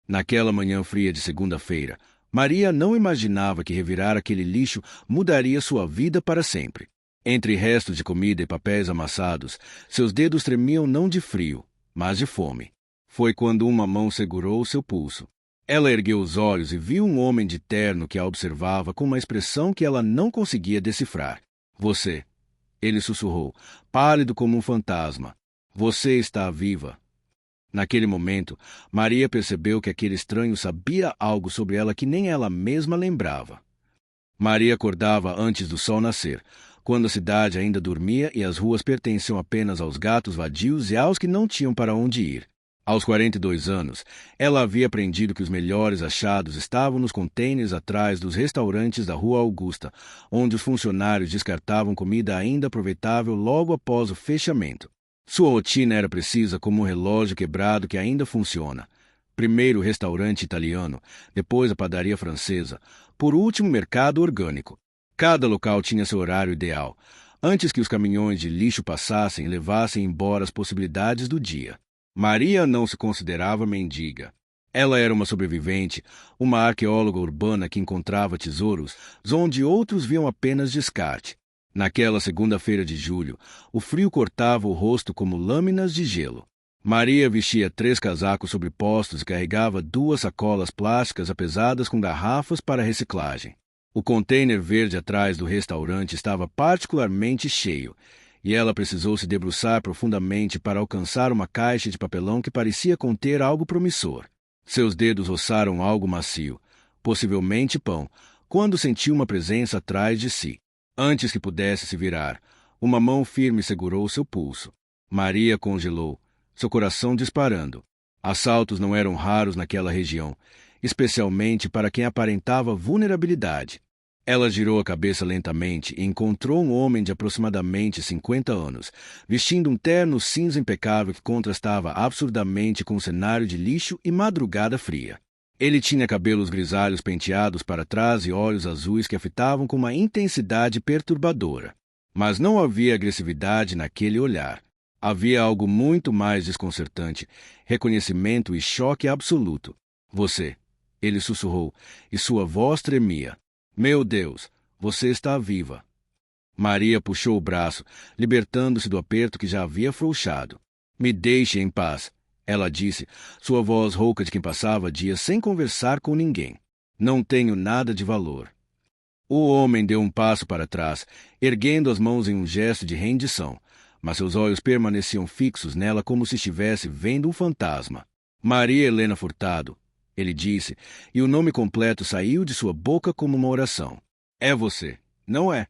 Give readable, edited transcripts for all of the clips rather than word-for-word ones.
Naquela manhã fria de segunda-feira, Maria não imaginava que revirar aquele lixo mudaria sua vida para sempre. Entre restos de comida e papéis amassados, seus dedos tremiam não de frio, mas de fome. Foi quando uma mão segurou seu pulso. Ela ergueu os olhos e viu um homem de terno que a observava com uma expressão que ela não conseguia decifrar. Você, ele sussurrou, pálido como um fantasma. Você está viva. Naquele momento, Maria percebeu que aquele estranho sabia algo sobre ela que nem ela mesma lembrava. Maria acordava antes do sol nascer, quando a cidade ainda dormia e as ruas pertenciam apenas aos gatos vadios e aos que não tinham para onde ir. Aos 42 anos, ela havia aprendido que os melhores achados estavam nos contêineres atrás dos restaurantes da Rua Augusta, onde os funcionários descartavam comida ainda aproveitável logo após o fechamento. Sua rotina era precisa como um relógio quebrado que ainda funciona. Primeiro o restaurante italiano, depois a padaria francesa, por último o mercado orgânico. Cada local tinha seu horário ideal, antes que os caminhões de lixo passassem e levassem embora as possibilidades do dia. Maria não se considerava mendiga. Ela era uma sobrevivente, uma arqueóloga urbana que encontrava tesouros onde outros viam apenas descarte. Naquela segunda-feira de julho, o frio cortava o rosto como lâminas de gelo. Maria vestia 3 casacos sobrepostos e carregava 2 sacolas plásticas apesadas com garrafas para reciclagem. O contêiner verde atrás do restaurante estava particularmente cheio, e ela precisou se debruçar profundamente para alcançar uma caixa de papelão que parecia conter algo promissor. Seus dedos roçaram algo macio, possivelmente pão, quando sentiu uma presença atrás de si. Antes que pudesse se virar, uma mão firme segurou seu pulso. Maria congelou, seu coração disparando. Assaltos não eram raros naquela região, especialmente para quem aparentava vulnerabilidade. Ela girou a cabeça lentamente e encontrou um homem de aproximadamente 50 anos, vestindo um terno cinza impecável que contrastava absurdamente com o cenário de lixo e madrugada fria. Ele tinha cabelos grisalhos penteados para trás e olhos azuis que a fitavam com uma intensidade perturbadora. Mas não havia agressividade naquele olhar. Havia algo muito mais desconcertante, reconhecimento e choque absoluto. Você, ele sussurrou, e sua voz tremia. Meu Deus, você está viva. Maria puxou o braço, libertando-se do aperto que já havia afrouxado. Me deixe em paz, ela disse, sua voz rouca de quem passava dias sem conversar com ninguém. Não tenho nada de valor. O homem deu um passo para trás, erguendo as mãos em um gesto de rendição, mas seus olhos permaneciam fixos nela como se estivesse vendo um fantasma. Maria Helena Furtado, ele disse, e o nome completo saiu de sua boca como uma oração. É você, não é?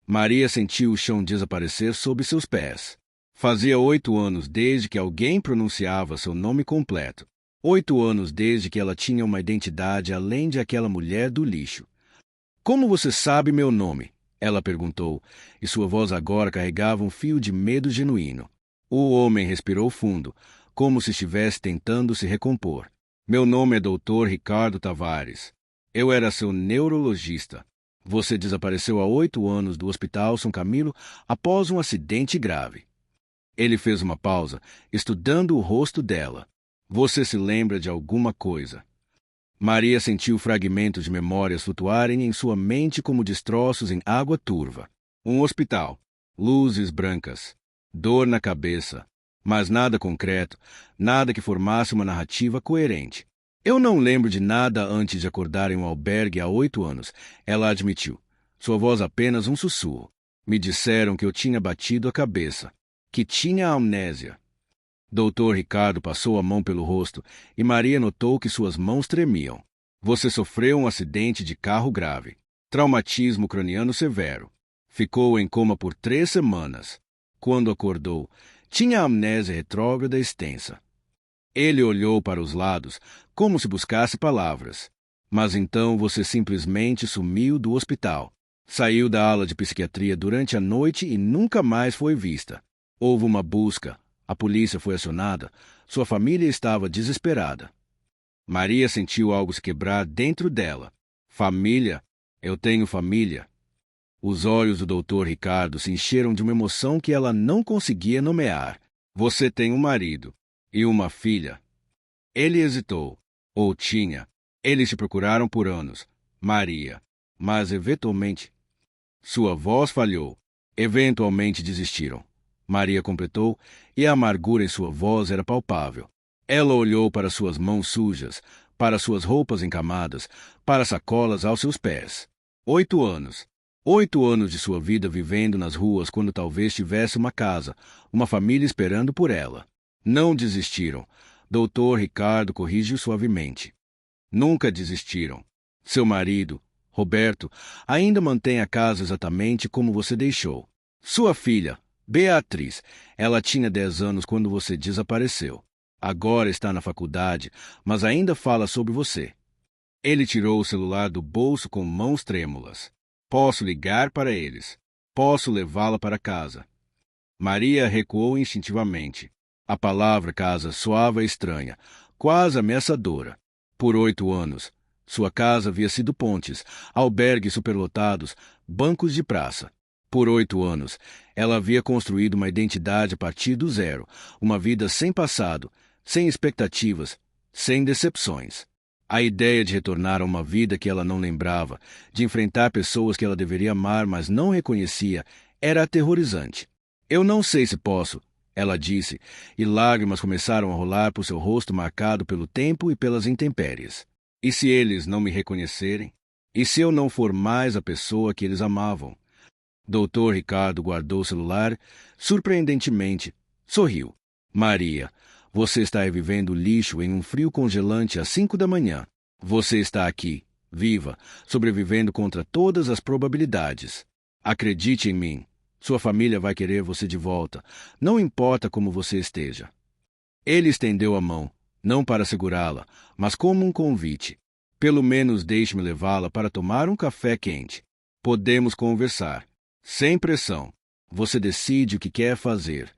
Maria sentiu o chão desaparecer sob seus pés. Fazia 8 anos desde que alguém pronunciava seu nome completo. 8 anos desde que ela tinha uma identidade além de aquela mulher do lixo. Como você sabe meu nome? Ela perguntou, e sua voz agora carregava um fio de medo genuíno. O homem respirou fundo, como se estivesse tentando se recompor. Meu nome é Dr. Ricardo Tavares. Eu era seu neurologista. Você desapareceu há 8 anos do Hospital São Camilo após um acidente grave. Ele fez uma pausa, estudando o rosto dela. Você se lembra de alguma coisa? Maria sentiu fragmentos de memórias flutuarem em sua mente como destroços em água turva. Um hospital. Luzes brancas. Dor na cabeça. Mas nada concreto, nada que formasse uma narrativa coerente. Eu não lembro de nada antes de acordar em um albergue há 8 anos, ela admitiu. Sua voz apenas um sussurro. Me disseram que eu tinha batido a cabeça. Que tinha amnésia. Dr. Ricardo passou a mão pelo rosto e Maria notou que suas mãos tremiam. Você sofreu um acidente de carro grave. Traumatismo craniano severo. Ficou em coma por 3 semanas. Quando acordou, tinha amnésia retrógrada extensa. Ele olhou para os lados, como se buscasse palavras. Mas então você simplesmente sumiu do hospital. Saiu da ala de psiquiatria durante a noite e nunca mais foi vista. Houve uma busca, a polícia foi acionada, sua família estava desesperada. Maria sentiu algo se quebrar dentro dela. Família? Eu tenho família. Os olhos do Dr. Ricardo se encheram de uma emoção que ela não conseguia nomear. Você tem um marido e uma filha. Ele hesitou. Ou tinha. Eles te procuraram por anos, Maria. Mas, eventualmente, sua voz falhou. Eventualmente desistiram. Maria completou, e a amargura em sua voz era palpável. Ela olhou para suas mãos sujas, para suas roupas encamadas, para sacolas aos seus pés. 8 anos. 8 anos de sua vida vivendo nas ruas quando talvez tivesse uma casa, uma família esperando por ela. Não desistiram. Doutor Ricardo corrigiu suavemente. Nunca desistiram. Seu marido, Roberto, ainda mantém a casa exatamente como você deixou. Sua filha, Beatriz, ela tinha 10 anos quando você desapareceu. Agora está na faculdade, mas ainda fala sobre você. Ele tirou o celular do bolso com mãos trêmulas. Posso ligar para eles. Posso levá-la para casa. Maria recuou instintivamente. A palavra casa soava estranha, quase ameaçadora. Por 8 anos, sua casa havia sido pontes, albergues superlotados, bancos de praça. Por 8 anos, ela havia construído uma identidade a partir do zero, uma vida sem passado, sem expectativas, sem decepções. A ideia de retornar a uma vida que ela não lembrava, de enfrentar pessoas que ela deveria amar, mas não reconhecia, era aterrorizante. Eu não sei se posso, ela disse, e lágrimas começaram a rolar por seu rosto marcado pelo tempo e pelas intempéries. E se eles não me reconhecerem? E se eu não for mais a pessoa que eles amavam? Doutor Ricardo guardou o celular, surpreendentemente. Sorriu. Maria, você está revivendo lixo em um frio congelante às 5 da manhã. Você está aqui, viva, sobrevivendo contra todas as probabilidades. Acredite em mim. Sua família vai querer você de volta, não importa como você esteja. Ele estendeu a mão, não para segurá-la, mas como um convite. Pelo menos deixe-me levá-la para tomar um café quente. Podemos conversar. Sem pressão. Você decide o que quer fazer.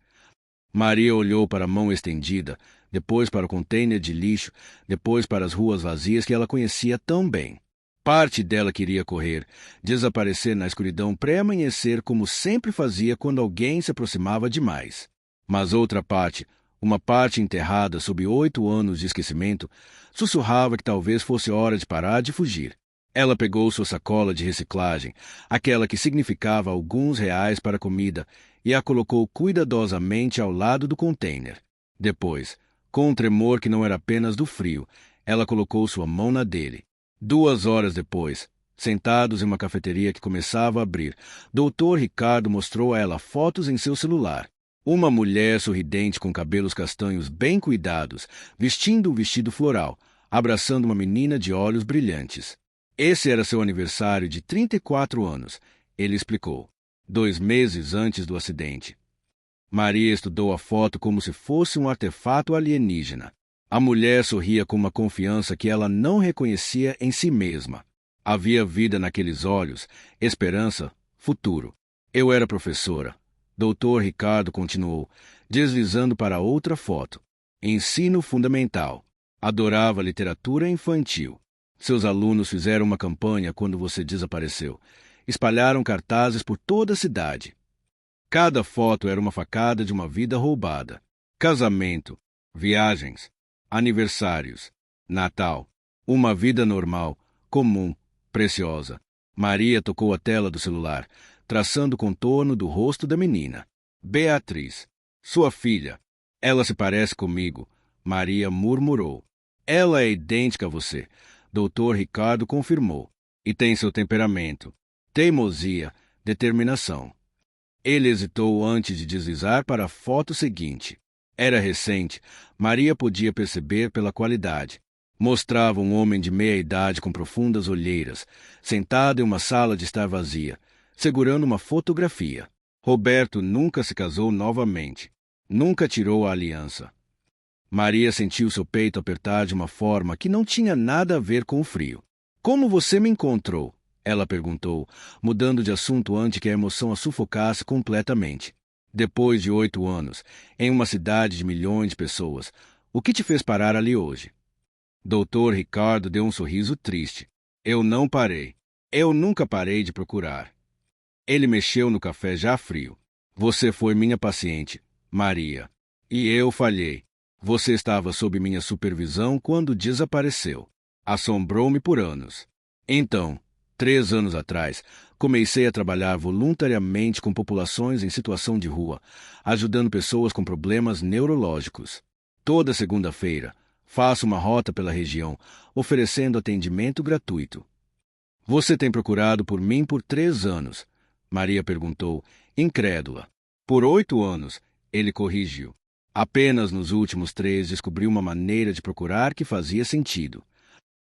Maria olhou para a mão estendida, depois para o container de lixo, depois para as ruas vazias que ela conhecia tão bem. Parte dela queria correr, desaparecer na escuridão pré-amanhecer como sempre fazia quando alguém se aproximava demais. Mas outra parte, uma parte enterrada sob 8 anos de esquecimento, sussurrava que talvez fosse hora de parar de fugir. Ela pegou sua sacola de reciclagem, aquela que significava alguns reais para comida, e a colocou cuidadosamente ao lado do container. Depois, com um tremor que não era apenas do frio, ela colocou sua mão na dele. 2 horas depois, sentados em uma cafeteria que começava a abrir, Dr. Ricardo mostrou a ela fotos em seu celular. Uma mulher sorridente com cabelos castanhos bem cuidados, vestindo um vestido floral, abraçando uma menina de olhos brilhantes. Esse era seu aniversário de 34 anos, ele explicou, 2 meses antes do acidente. Maria estudou a foto como se fosse um artefato alienígena. A mulher sorria com uma confiança que ela não reconhecia em si mesma. Havia vida naqueles olhos, esperança, futuro. Eu era professora. Dr. Ricardo continuou, deslizando para outra foto. Ensino fundamental. Adorava literatura infantil. Seus alunos fizeram uma campanha quando você desapareceu. Espalharam cartazes por toda a cidade. Cada foto era uma facada de uma vida roubada. Casamento, viagens, aniversários, Natal. Uma vida normal, comum, preciosa. Maria tocou a tela do celular, traçando o contorno do rosto da menina. Beatriz, sua filha. Ela se parece comigo, Maria murmurou. Ela é idêntica a você, Dr. Ricardo confirmou. E tem seu temperamento. Teimosia, determinação. Ele hesitou antes de deslizar para a foto seguinte. Era recente, Maria podia perceber pela qualidade. Mostrava um homem de meia-idade com profundas olheiras, sentado em uma sala de estar vazia, segurando uma fotografia. Roberto nunca se casou novamente. Nunca tirou a aliança. Maria sentiu seu peito apertar de uma forma que não tinha nada a ver com o frio. Como você me encontrou? Ela perguntou, mudando de assunto antes que a emoção a sufocasse completamente. Depois de 8 anos, em uma cidade de milhões de pessoas, o que te fez parar ali hoje? Dr. Ricardo deu um sorriso triste. Eu não parei. Eu nunca parei de procurar. Ele mexeu no café já frio. Você foi minha paciente, Maria. E eu falhei. Você estava sob minha supervisão quando desapareceu. Assombrou-me por anos. Então, 3 anos atrás, comecei a trabalhar voluntariamente com populações em situação de rua, ajudando pessoas com problemas neurológicos. Toda segunda-feira, faço uma rota pela região, oferecendo atendimento gratuito. Você tem procurado por mim por 3 anos? Maria perguntou, incrédula. Por 8 anos, ele corrigiu. Apenas nos últimos 3 descobri uma maneira de procurar que fazia sentido.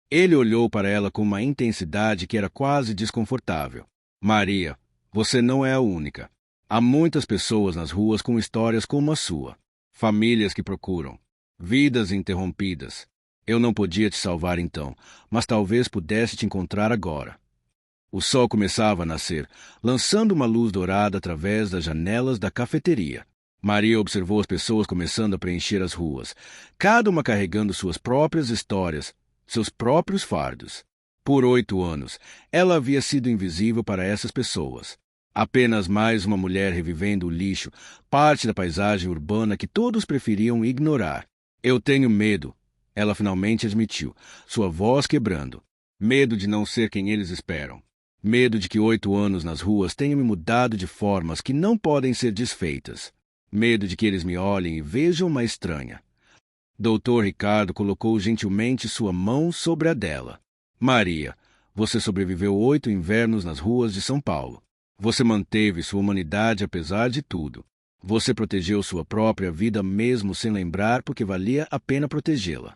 Ele olhou para ela com uma intensidade que era quase desconfortável. Maria, você não é a única. Há muitas pessoas nas ruas com histórias como a sua. Famílias que procuram. Vidas interrompidas. Eu não podia te salvar então, mas talvez pudesse te encontrar agora. O sol começava a nascer, lançando uma luz dourada através das janelas da cafeteria. Maria observou as pessoas começando a preencher as ruas, cada uma carregando suas próprias histórias, seus próprios fardos. Por 8 anos, ela havia sido invisível para essas pessoas. Apenas mais uma mulher revivendo o lixo, parte da paisagem urbana que todos preferiam ignorar. Eu tenho medo, ela finalmente admitiu, sua voz quebrando. Medo de não ser quem eles esperam. Medo de que 8 anos nas ruas tenham me mudado de formas que não podem ser desfeitas. Medo de que eles me olhem e vejam uma estranha. Dr. Ricardo colocou gentilmente sua mão sobre a dela. Maria, você sobreviveu 8 invernos nas ruas de São Paulo. Você manteve sua humanidade apesar de tudo. Você protegeu sua própria vida mesmo sem lembrar porque valia a pena protegê-la.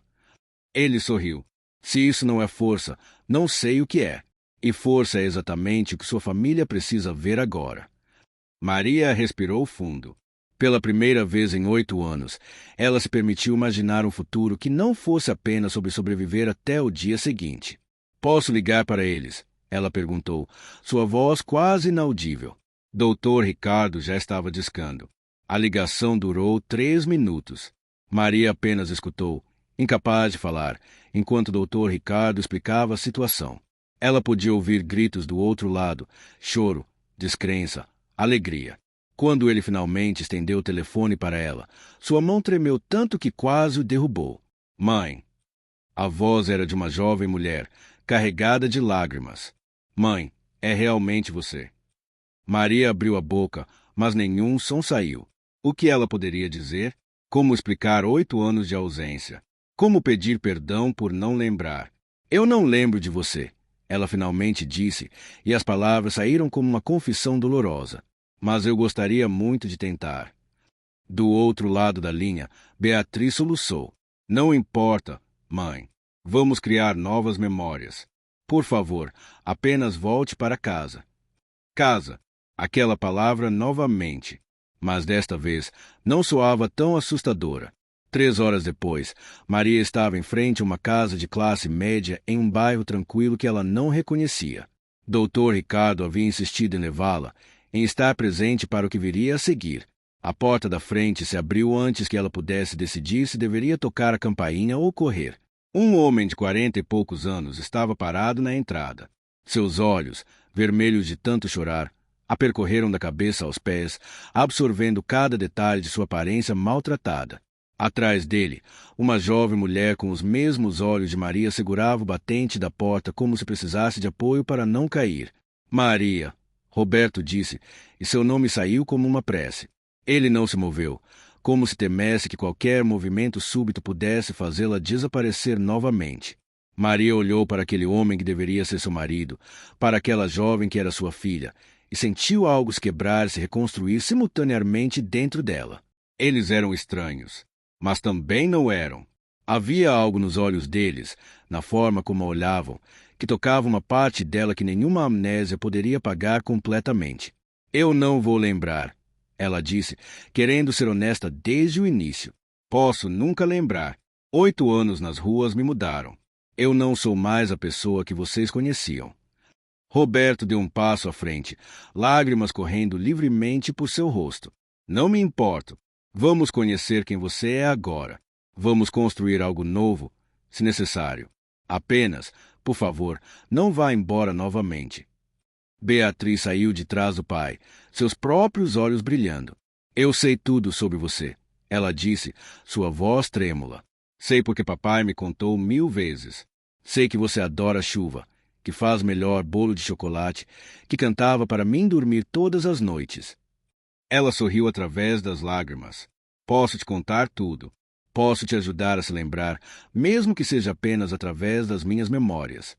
Ele sorriu. Se isso não é força, não sei o que é. E força é exatamente o que sua família precisa ver agora. Maria respirou fundo. Pela primeira vez em 8 anos, ela se permitiu imaginar um futuro que não fosse apenas sobre sobreviver até o dia seguinte. Posso ligar para eles? Ela perguntou, sua voz quase inaudível. Dr. Ricardo já estava discando. A ligação durou 3 minutos. Maria apenas escutou, incapaz de falar, enquanto Dr. Ricardo explicava a situação. Ela podia ouvir gritos do outro lado, choro, descrença, alegria. Quando ele finalmente estendeu o telefone para ela, sua mão tremeu tanto que quase o derrubou. Mãe. A voz era de uma jovem mulher, carregada de lágrimas. Mãe, é realmente você. Maria abriu a boca, mas nenhum som saiu. O que ela poderia dizer? Como explicar 8 anos de ausência? Como pedir perdão por não lembrar? Eu não lembro de você, ela finalmente disse, e as palavras saíram como uma confissão dolorosa. Mas eu gostaria muito de tentar. Do outro lado da linha, Beatriz soluçou. Não importa, mãe. Vamos criar novas memórias. Por favor, apenas volte para casa. Casa. Aquela palavra novamente. Mas desta vez não soava tão assustadora. 3 horas depois, Maria estava em frente a uma casa de classe média em um bairro tranquilo que ela não reconhecia. Dr. Ricardo havia insistido em levá-la, em estar presente para o que viria a seguir. A porta da frente se abriu antes que ela pudesse decidir se deveria tocar a campainha ou correr. Um homem de 40 e poucos anos estava parado na entrada. Seus olhos, vermelhos de tanto chorar, a percorreram da cabeça aos pés, absorvendo cada detalhe de sua aparência maltratada. Atrás dele, uma jovem mulher com os mesmos olhos de Maria segurava o batente da porta como se precisasse de apoio para não cair. Maria, Roberto disse, e seu nome saiu como uma prece. Ele não se moveu, como se temesse que qualquer movimento súbito pudesse fazê-la desaparecer novamente. Maria olhou para aquele homem que deveria ser seu marido, para aquela jovem que era sua filha, e sentiu algo se quebrar e se reconstruir simultaneamente dentro dela. Eles eram estranhos, mas também não eram. Havia algo nos olhos deles, na forma como a olhavam, que tocava uma parte dela que nenhuma amnésia poderia apagar completamente. Eu não vou lembrar, ela disse, querendo ser honesta desde o início. Posso nunca lembrar. 8 anos nas ruas me mudaram. Eu não sou mais a pessoa que vocês conheciam. Roberto deu um passo à frente, lágrimas correndo livremente por seu rosto. Não me importo. Vamos conhecer quem você é agora. Vamos construir algo novo, se necessário. Apenas, por favor, não vá embora novamente. Beatriz saiu de trás do pai, seus próprios olhos brilhando. Eu sei tudo sobre você, Ela disse, sua voz trêmula. Sei porque papai me contou 1000 vezes. Sei que você adora chuva, que faz melhor bolo de chocolate, que cantava para mim dormir todas as noites. Ela sorriu através das lágrimas. Posso te contar tudo. Posso te ajudar a se lembrar, mesmo que seja apenas através das minhas memórias.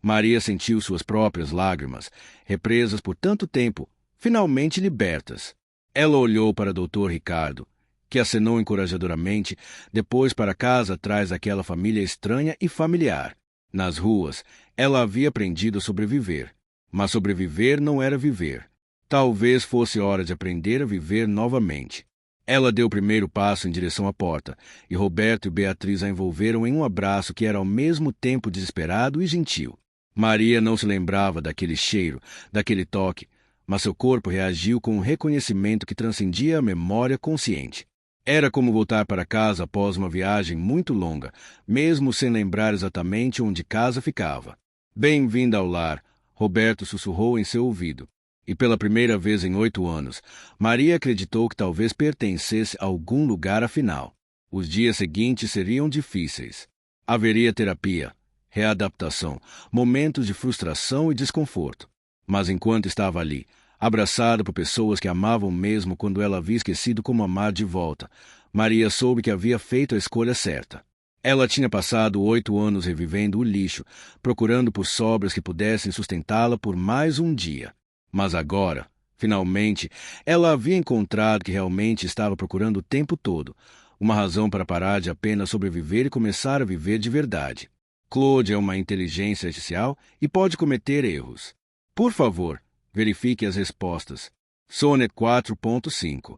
Maria sentiu suas próprias lágrimas, represas por tanto tempo, finalmente libertas. Ela olhou para Dr. Ricardo, que acenou encorajadoramente, depois para casa atrás daquela família estranha e familiar. Nas ruas, ela havia aprendido a sobreviver, mas sobreviver não era viver. Talvez fosse hora de aprender a viver novamente. Ela deu o primeiro passo em direção à porta, e Roberto e Beatriz a envolveram em um abraço que era ao mesmo tempo desesperado e gentil. Maria não se lembrava daquele cheiro, daquele toque, mas seu corpo reagiu com um reconhecimento que transcendia a memória consciente. Era como voltar para casa após uma viagem muito longa, mesmo sem lembrar exatamente onde casa ficava. Bem-vinda ao lar, Roberto sussurrou em seu ouvido. E pela primeira vez em 8 anos, Maria acreditou que talvez pertencesse a algum lugar afinal. Os dias seguintes seriam difíceis. Haveria terapia, readaptação, momentos de frustração e desconforto. Mas enquanto estava ali, abraçada por pessoas que amavam mesmo quando ela havia esquecido como amar de volta, Maria soube que havia feito a escolha certa. Ela tinha passado 8 anos revivendo o lixo, procurando por sobras que pudessem sustentá-la por mais um dia. Mas agora, finalmente, ela havia encontrado que realmente estava procurando o tempo todo, uma razão para parar de apenas sobreviver e começar a viver de verdade. Claude é uma inteligência artificial e pode cometer erros. Por favor, verifique as respostas. Sonnet 4.5